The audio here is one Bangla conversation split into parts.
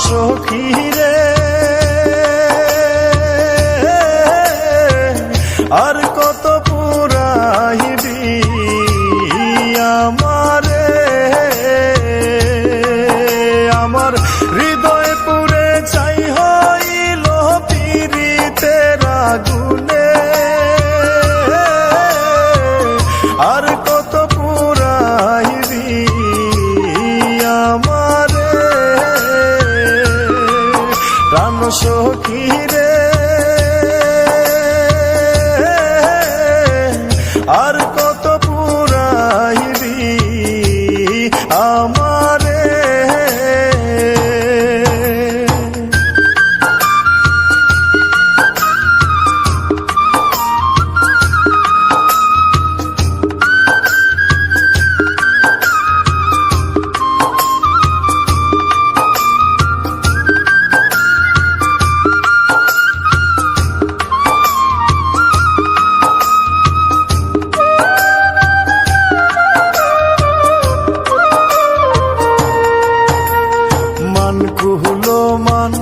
সখী রে আর কত পুরাইবি আমারে, আমার হৃদয় পুরে চাই হইল পীড়িতের আগুনে, আর কত পুরাইবি আমারে প্রাণ সখী রে আর কত পুরাইবি আমারে। কুহলো মান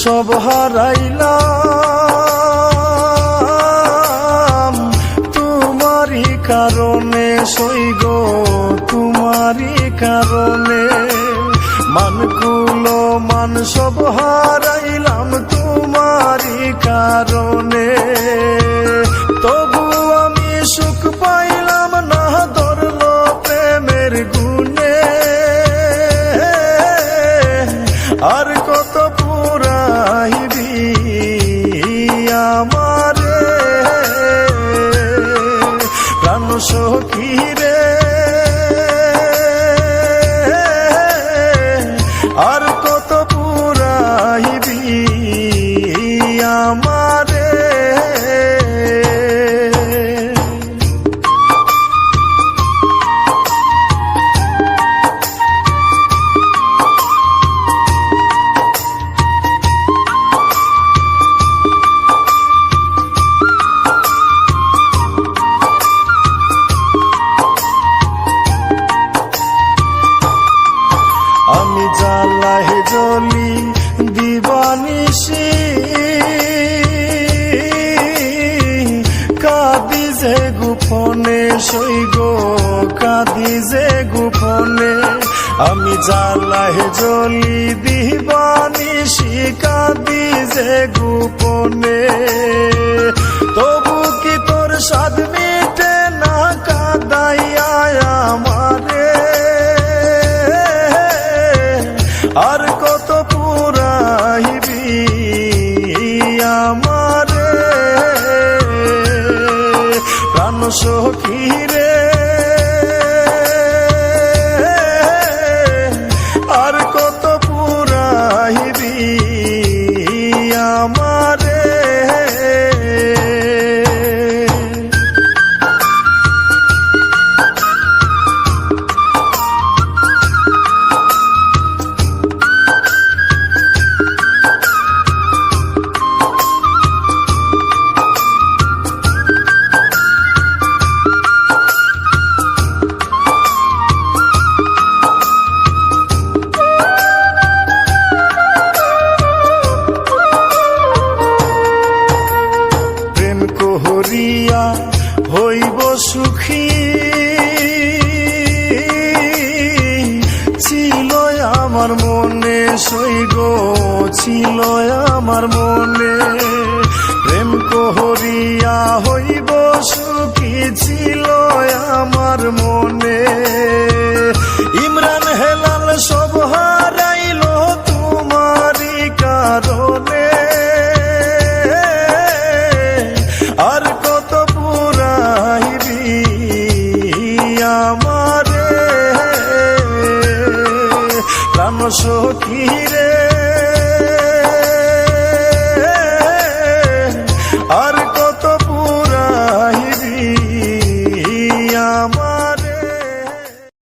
সব হারাইলাম তোমারই কারণে, সইগ তোমারই কারণে, মান কুলো মান সব হারাইলাম তোমারই কারণে, তবু আমি সুখ পাইলাম না ধরল প্রেমের গুণে, আর কত পুরাইবি আমারে প্রাণ সখী রে আর কত পুরাইবি আমারে। আমি জ্বালায় জ্বলি দিবানিশি কাঁদি যে গোপনে, সইগ কাঁদি যে গোপনে, আমি জ্বালায় জ্বলি দিবানিশি কাঁদি যে গোপনে, তবু কি তোর সাধ মিটে না কাঁদাইয়া আমারে, আর কত পুরাইবি আমারে প্রাণ সখী রে আর কত পুরাইবি আমারে। হরিয়া হইব সুখী ছিল আমার মনে, সইগ ছিল আমার মনে, প্রেম কহরিয়া হইব সুখী ছিল আমার মনে, ইমরান হেলাল সব হারাইল তোমারই কারণে, আর কত পুরাইবি আমারে প্রাণ সখী